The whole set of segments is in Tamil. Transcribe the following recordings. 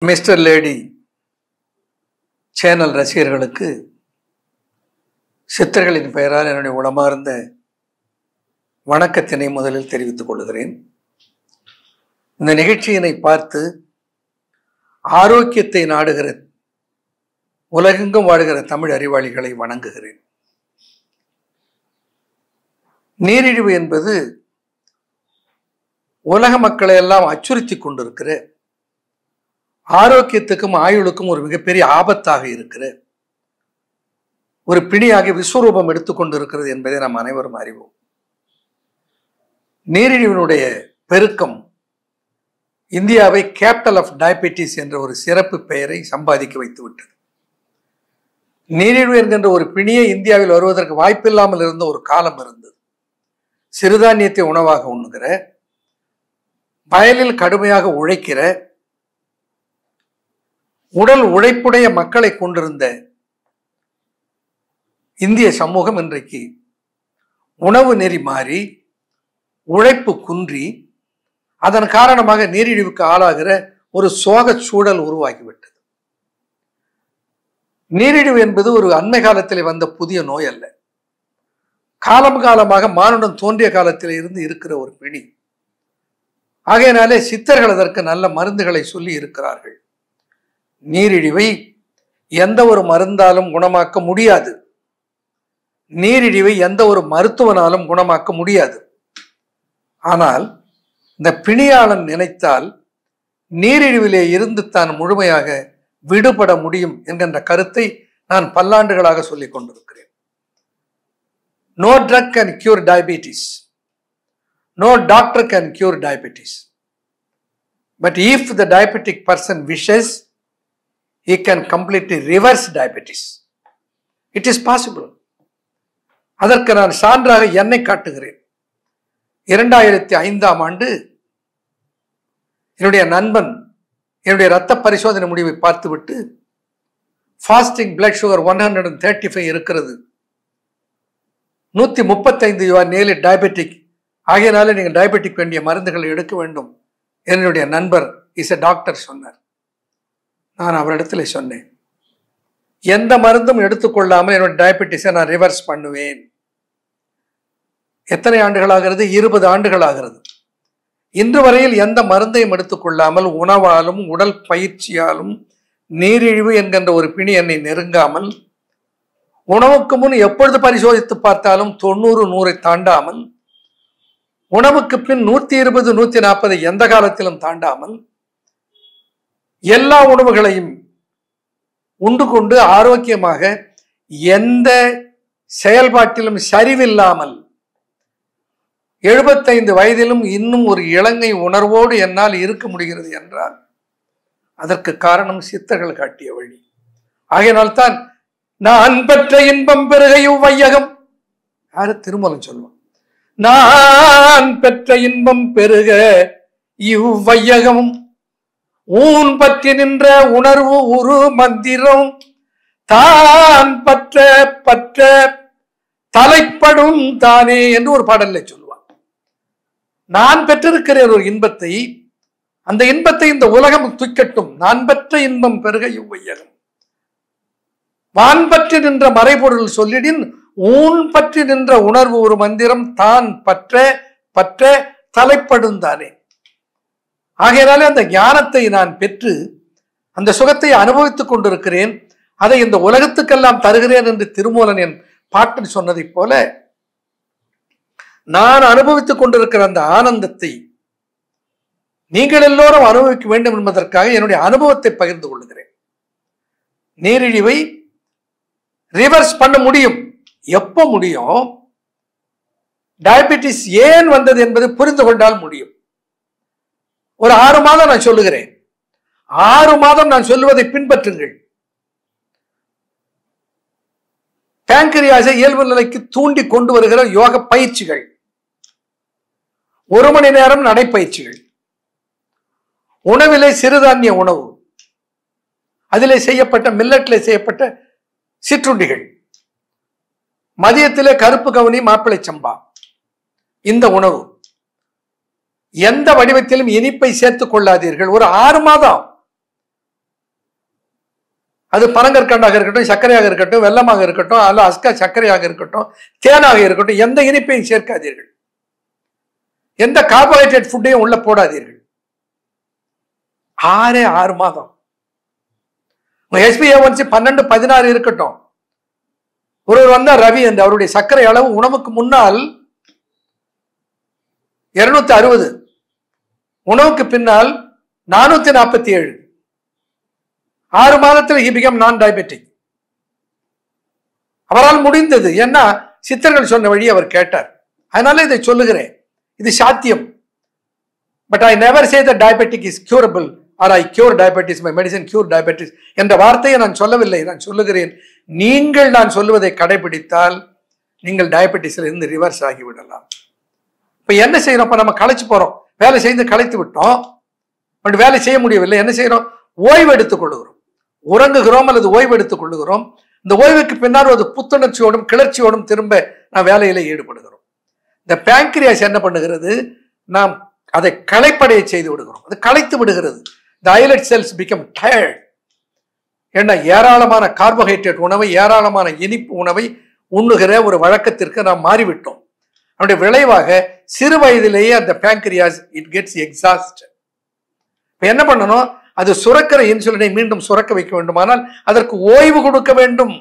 மிஸ்டர் லேடி சேனல் ரசிகர்களுக்கு சித்தர்களின் பெயரால் என்னுடைய உளமார்ந்த வணக்கத்தினை முதலில் தெரிவித்துக் கொள்கிறேன். இந்த நிகழ்ச்சியினை பார்த்து ஆரோக்கியத்தை நாடுகிற உலகெங்கும் வாழ்கிற தமிழ் அறிவாளிகளை வணங்குகிறேன். நீரிழிவு என்பது உலக மக்களை எல்லாம் அச்சுறுத்தி கொண்டிருக்கிற, ஆரோக்கியத்துக்கும் ஆயுளுக்கும் ஒரு மிகப்பெரிய ஆபத்தாக இருக்கிற ஒரு பிணியாகி விஸ்வரூபம் எடுத்துக்கொண்டிருக்கிறது என்பதை நாம் அனைவரும் அறிவோம். நீரிழிவினுடைய பெருக்கம் இந்தியாவை கேபிட்டல் ஆஃப் டயபெட்டிஸ் என்ற ஒரு சிறப்பு பெயரை சம்பாதிக்க வைத்துவிட்டது. நீரிழிவு என்கின்ற ஒரு பிணியை இந்தியாவில் வருவதற்கு வாய்ப்பில்லாமல் இருந்த ஒரு காலம் இருந்தது. சிறுதானியத்தை உணவாக உண்ணுகிற, வயலில் கடுமையாக உழைக்கிற, உடல் உழைப்புடைய மக்களை கொண்டிருந்த இந்திய சமூகம் இன்றைக்கு உணவு நெறி மாறி உழைப்பு குன்றி அதன் காரணமாக நீரிழிவுக்கு ஆளாகிற ஒரு சோக சூழல் உருவாகிவிட்டது. நீரிழிவு என்பது ஒரு அண்மை காலத்தில் வந்த புதிய நோய் அல்ல. காலம் காலமாக மானுடம் தோன்றிய காலத்தில் இருந்து இருக்கிற ஒரு பிணி. ஆகையினாலே சித்தர்கள் அதற்கு நல்ல மருந்துகளை சொல்லி இருக்கிறார்கள். நீரிழிவை எந்த ஒரு மருந்தாலும் குணமாக்க முடியாது. நீரிழிவை எந்த ஒரு மருத்துவனாலும் குணமாக்க முடியாது. ஆனால் இந்த பிணியாளன் நினைத்தால் நீரிழிவிலே இருந்து தான் முழுமையாக விடுபட முடியும் என்கின்ற கருத்தை நான் பல்லாண்டுகளாக சொல்லிக் கொண்டிருக்கிறேன். No drug can cure diabetes. No doctor can cure diabetes. But if the diabetic person wishes, he can completely reverse diabetes. It is possible. அதற்கு நான் சான்றாக என்னை காட்டுகிறேன். 2005ஆம் ஆண்டு என்னுடைய நண்பன் என்னுடைய இரத்த பரிசோதனை முடிவை பார்த்துவிட்டு, ஃபாஸ்டிங் பிளட் சுகர் 135 இருக்கிறது, 135 you are nearly diabetic, ஆகையினால நீங்கள் டயபெட்டிக் வேண்டிய மருந்துகளை எடுக்க வேண்டும் என்னுடைய நண்பர் இஸ் எ டாக்டர் சொன்னார். நான் அவரிடத்துல சொன்னேன், எந்த மருந்தும் எடுத்துக்கொள்ளாமல் என்னுடைய டயபெட்டிஸை நான் ரிவர்ஸ் பண்ணுவேன். எத்தனை ஆண்டுகள் ஆகிறது? 20 ஆண்டுகள் ஆகிறது. இன்று வரையில் எந்த மருந்தையும் எடுத்துக்கொள்ளாமல், உணவாலும் உடல் பயிற்சியாலும் நீரிழிவு என்கின்ற ஒரு பிணி என்னை நெருங்காமல், உணவுக்கு முன் எப்பொழுது பரிசோதித்து பார்த்தாலும் 90, 100 தாண்டாமல், உணவுக்கு பின் 120, 140 எந்த காலத்திலும் தாண்டாமல், எல்லா உணவுகளையும் உண்டு கொண்டு ஆரோக்கியமாக எந்த செயல்பாட்டிலும் சரிவில்லாமல் 75 வயதிலும் இன்னும் ஒரு இளங்கை உணர்வோடு என்னால் இருக்க முடிகிறது என்றால் அதற்கு காரணம் சித்தர்கள் காட்டிய வழி. ஆகையினால்தான் நான் பெற்ற இன்பம் பெருக இவ்வையகம், யாரு? திருமூலன் சொல்லுவான். நான் பெற்ற இன்பம் பெருக இவ்வையகம், ஊன் பற்றி நின்ற உணர்வு உரு மந்திரம், தான் பற்ற பற்ற தலைப்படும் தானே என்று ஒரு பாடல்ல சொல்லுவான். நான் பெற்றிருக்கிறேன் ஒரு இன்பத்தை, அந்த இன்பத்தை இந்த உலகம் துய்க்கட்டும். நான் பெற்ற இன்பம் பெருக இவ்வையகம், வான் பற்றி நின்ற மறைபொருள் சொல்லிடின், ஊன் பற்றி நின்ற உணர்வு ஒரு மந்திரம், தான் பற்ற பற்ற தலைப்படும் தானே. ஆகையினாலே அந்த ஞானத்தை நான் பெற்று அந்த சுகத்தை அனுபவித்துக் கொண்டிருக்கிறேன். அதை இந்த உலகத்துக்கெல்லாம் தருகிறேன் என்று திருமூலன் என் பாட்டன் சொன்னதை போல நான் அனுபவித்துக் கொண்டிருக்கிற அந்த ஆனந்தத்தை நீங்கள் எல்லோரும் அனுபவிக்க வேண்டும் என்பதற்காக என்னுடைய அனுபவத்தை பகிர்ந்து கொள்கிறேன். நீரிழிவை ரிவர்ஸ் பண்ண முடியும். எப்போ முடியும்? டயபெட்டிஸ் ஏன் வந்தது என்பதை புரிந்து கொண்டால் முடியும். ஒரு 6 மாதம் நான் சொல்லுகிறேன். 6 மாதம் நான் சொல்லுவதை பின்பற்றுங்கள். பேங்கரியாஸை இயல்பு நிலைக்கு தூண்டி கொண்டு வருகிற யோக பயிற்சிகள், 1 மணி நேரம் நடைப்பயிற்சிகள், உணவிலே சிறுதானிய உணவு, அதிலே செய்யப்பட்ட மில்லட்டிலே செய்யப்பட்ட சிற்றுண்டிகள், மதியத்திலே கருப்பு கவுனி மாப்பிளை சம்பா, இந்த உணவு எந்த வடிவத்திலும் இனிப்பை சேர்த்துக் கொள்ளாதீர்கள். ஒரு 6 மாதம் அது பனங்கற்கண்டாக இருக்கட்டும், சர்க்கரையாக இருக்கட்டும், வெல்லமாக இருக்கட்டும், அல்ல அஸ்கா சர்க்கரையாக இருக்கட்டும், தேனாக இருக்கட்டும், எந்த இனிப்பையும் சேர்க்காதீர்கள். எந்த கார்போஹைட்ரேட் ஃபுட்டையும் உள்ள போடாதீர்கள். 6 மாதம். HbA1c 12-16 இருக்கட்டும். ஒருவர் வந்தா ரவி என்று, அவருடைய சர்க்கரை அளவு உணவுக்கு முன்னால் 260, உணவுக்கு பின்னால் 447. 6 மாதத்தில் he became non-diabetic. அவரால் முடிந்தது. ஏன்னா சித்தர்கள் சொன்ன வழி அவர் கேட்டார். அதனால இதை சொல்லுகிறேன். இது சாத்தியம். But I never say that diabetic is curable or I cure diabetes, my medicine cure diabetes என்ற வார்த்தையை நான் சொல்லவில்லை. நான் சொல்லுகிறேன், நீங்கள் நான் சொல்லுவதை கடைபிடித்தால் நீங்கள் டயபெட்டிஸ்ல இருந்து ரிவர்ஸ் ஆகிவிடலாம். இப்ப என்ன செய்யறோம்? இப்ப நம்ம களைச்சு போறோம், வேலை செய்து களைத்து விட்டோம், பட் வேலை செய்ய முடியவில்லை. என்ன செய்யறோம்? ஓய்வு எடுத்துக் கொள்ளுகிறோம், உறங்குகிறோம் அல்லது ஓய்வு எடுத்துக் கொள்ளுகிறோம். இந்த ஓய்வுக்கு பின்னால் ஒரு புத்துணர்ச்சியோடும் கிளர்ச்சியோடும் திரும்ப நாம் வேலையில ஈடுபடுகிறோம். இந்த பேங்க்ரியாஸ் என்ன பண்ணுகிறது? நாம் அதை களைப்படைய செய்து விடுகிறோம், அது களைத்து விடுகிறது. The islet cells become tired. ஏன்னா ஏராளமான கார்போஹைட்ரேட் உணவை, ஏராளமான இனிப்பு உணவை உண்ணுகிற ஒரு வழக்கத்திற்கு நாம் மாறிவிட்டோம். அதனுடைய விளைவாக சிறு வயதிலேயே அந்த பேங்க்ரியாஸ் இட் கெட்ஸ் எக்ஸாஸ்ட். இப்ப என்ன பண்ணணும்? அது சுரக்கிற இன்சுலினை மீண்டும் சுரக்க வைக்க வேண்டுமானால் அதற்கு ஓய்வு கொடுக்க வேண்டும்.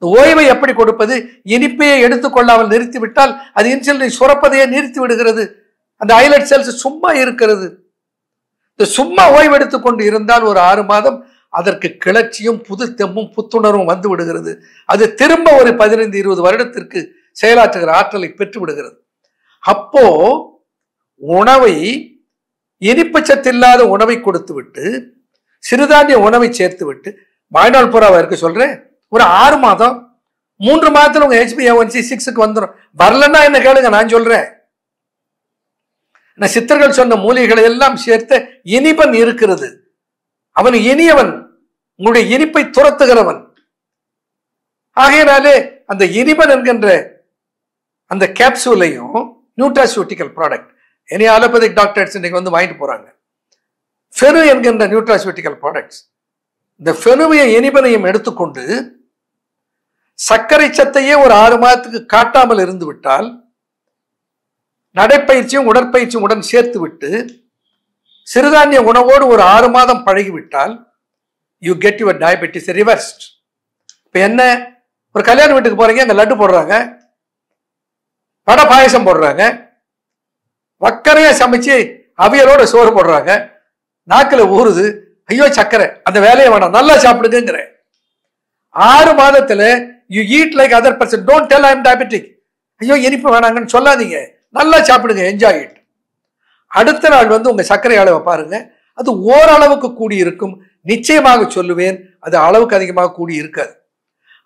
ஓய்வை எப்படி கொடுப்பது? இனிப்பையை எடுத்துக்கொள்ளாமல் நிறுத்திவிட்டால் அது இன்சுலினை சுரப்பதையே நிறுத்தி விடுகிறது. அந்த ஐலட் செல்ஸ் சும்மா இருக்கிறது. இந்த சும்மா ஓய்வு எடுத்துக்கொண்டு இருந்தால் ஒரு 6 மாதம் அதற்கு கிளர்ச்சியும் புது தெம்பும் புத்துணர்வும் வந்து விடுகிறது. அது திரும்ப ஒரு 15-20 வருடத்திற்கு செயலாற்றுகிற ஆற்றலை பெற்று விடுகிறது. அப்போ உணவை, இனிப்பு சத்தில்லாத உணவை கொடுத்து விட்டு சிறுதானிய உணவை சேர்த்து விட்டு வாழ்நாள் பூராவா இருக்க சொல்றேன். ஒரு 6 மாதம் 3 மாதத்துல உங்க HbA1c 6க்கு வந்துடும். வரலன்னா என்ன கேளுங்க, நான் சொல்றேன். சித்தர்கள் சொன்ன மூலிகைகளை எல்லாம் சேர்த்த இனிப்பன் இருக்கிறது. அவன் இனியவன், உங்களுடைய இனிப்பை துரத்துகிறவன். ஆகையினாலே அந்த இனிபன் என்கின்ற அந்த கேப்சூலையும் நியூட்ராசியூட்டிக்கல் ப்ராடக்ட் எனி அலோபதிக் டாக்டர்ஸ் இன்னைக்கு வந்து வாங்கிட்டு போறாங்க. ஃபெனு என்கின்ற நியூட்ராசியூட்டிக்கல் ப்ராடக்ட்ஸ், இந்த ஃபெனுவையும் இனிபனையும் எடுத்துக்கொண்டு சர்க்கரை சத்தையே ஒரு 6 மாதத்துக்கு காட்டாமல் இருந்து விட்டால், நடைப்பயிற்சியும் உடற்பயிற்சியும் உடன் சேர்த்து விட்டு சிறுதானிய உணவோடு ஒரு 6 மாதம் பழகிவிட்டால் you get your diabetes reversed. இப்ப என்ன, ஒரு கல்யாண வீட்டுக்கு போறீங்க, அங்க லட்டு போடுறாங்க, வடை பாயசம் போடுறாங்க, வக்கரையா சமைச்சு அவியலோட சோறு போடுறாங்க, நாக்குல ஊறுது, ஐயோ சக்கரை, அந்த வேலையை வேணாம், நல்லா சாப்பிடுங்கிற. 6 மாதத்துல you eat like other person. Don't tell I am diabetic. ஐயோ இனிப்பு வேணாங்கன்னு சொல்லாதீங்க, நல்லா சாப்பிடுங்க, என்ஜாய் இட். அடுத்த நாள் வந்து உங்க சர்க்கரை அளவை பாருங்க, அது ஓரளவுக்கு கூடி இருக்கும். நிச்சயமாக சொல்லுவேன், அது அளவுக்கு அதிகமாக கூடி இருக்காது.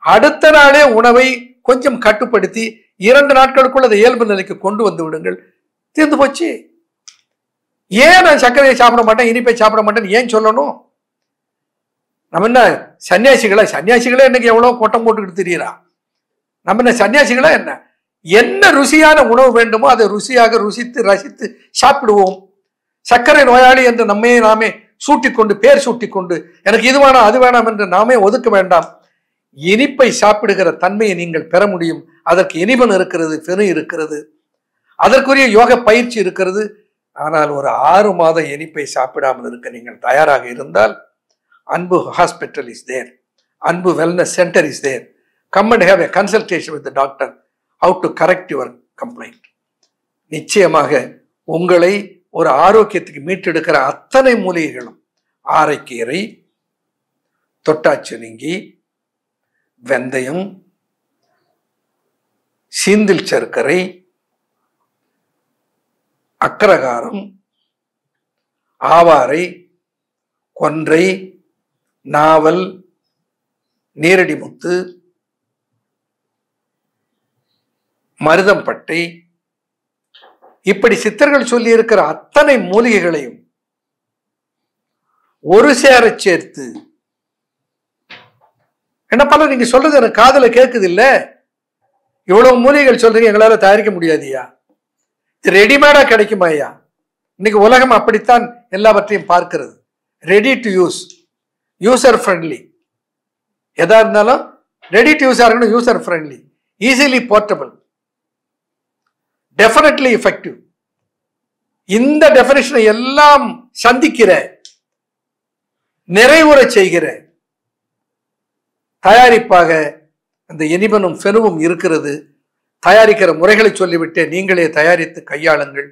அடுத்த நாளே உணவை கொஞ்சம் கட்டுப்படுத்தி 2 நாட்களுக்குள்ள அதை இயல்பு நிலைக்கு கொண்டு வந்து விடுங்கள். தீர்ந்து போச்சு. ஏன் நான் சர்க்கரையை சாப்பிட மாட்டேன், இனிப்பை சாப்பிட மாட்டேன்னு ஏன் சொல்லணும்? நம்ம என்ன சன்னியாசிகளா? சன்னியாசிகளே இன்னைக்கு எவ்வளவு கொட்டம் போட்டுக்கிட்டு தெரியறா. நம்ம என்ன சன்னியாசிகளா என்ன? என்ன ருசியான உணவு வேண்டுமோ அதை ருசியாக ருசித்து ரசித்து சாப்பிடுவோம். சர்க்கரை நோயாளி என்று நம்மையே நாமே சூட்டிக்கொண்டு, பேர் சூட்டிக்கொண்டு, எனக்கு இது வேணாம் அது வேணாம் என்று நாமே ஒதுக்க வேண்டாம். இனிப்பை சாப்பிடுகிற தன்மையை நீங்கள் பெற முடியும். அதற்கு இனிபன் இருக்கிறது, ஃபெனு இருக்கிறது, அதற்குரிய யோக பயிற்சி இருக்கிறது. ஆனால் ஒரு 6 மாத இனிப்பை சாப்பிடாமல் இருக்க நீங்கள் தயாராக இருந்தால், அன்பு hospital is there, Anbu wellness centre is there. Come and have a consultation with the doctor how to correct your complaint. நிச்சயமாக உங்களை ஒரு ஆரோக்கியத்துக்கு மீட்டெடுக்கிற அத்தனை மூலிகைகளும், ஆரைக்கீரை, தொட்டாச்சினிங்கி, வெந்தயம், சீந்தில் சர்க்கரை, அக்கரகாரம், ஆவாரை, கொன்றை, நாவல், நீரடிமுத்து, மருதம்பட்டை, இப்படி சித்தர்கள் சொல்லி இருக்கிற அத்தனை மூலிகைகளையும் ஒரு சேர சேர்த்து, என்ன பல நீங்க சொல்றது எனக்கு காதுல கேட்குது இல்ல, இவ்வளவு மூலிகைகள் சொல்றீங்க, எங்களால தயாரிக்க முடியாதியா? இது ரெடிமேடா கிடைக்குமா ஐயா? இன்னைக்கு உலகம் அப்படித்தான் எல்லாவற்றையும் பார்க்கிறது. Ready to use, user friendly. எதா இருந்தாலும் ரெடி டு யூஸா இருக்கணும், user friendly, easily portable, definitely effective. இந்த டெஃபினிஷனை எல்லாம் சந்திக்கிற, நிறைவுற செய்கிற தயாரிப்பாக அந்த எனிபனும் ஃபெனுவும் இருக்கிறது. தயாரிக்கிற முறைகளை சொல்லிவிட்டு நீங்களே தயாரித்து கையாளுங்கள்.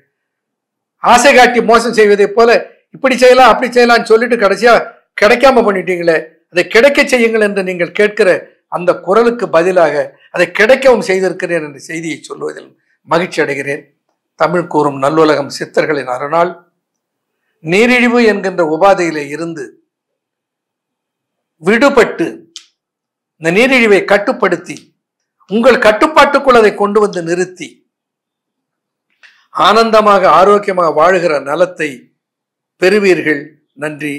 ஆசை காட்டி மோசம் செய்வதை போல இப்படி செய்யலாம் அப்படி செய்யலாம்னு சொல்லிட்டு கடைசியா கிடைக்காம பண்ணிட்டீங்களே, அதை கிடைக்க செய்யுங்கள் என்று நீங்கள் கேட்கிற அந்த குரலுக்கு பதிலாக அதை கிடைக்கவும் செய்திருக்கிறேன் என்ற செய்தியை சொல்வதில் மகிழ்ச்சி அடைகிறேன். தமிழ் கூறும் நல்லுலகம் சித்தர்களின் அருளால் நீரிழிவு என்கின்ற உபாதையிலே இருந்து விடுபட்டு இந்த நீரிழிவை கட்டுப்படுத்தி உங்கள் கட்டுப்பாட்டுக்குள் அதை கொண்டு வந்து நிறுத்தி ஆனந்தமாக ஆரோக்கியமாக வாழுகிற நலத்தை பெறுவீர்கள். நன்றி.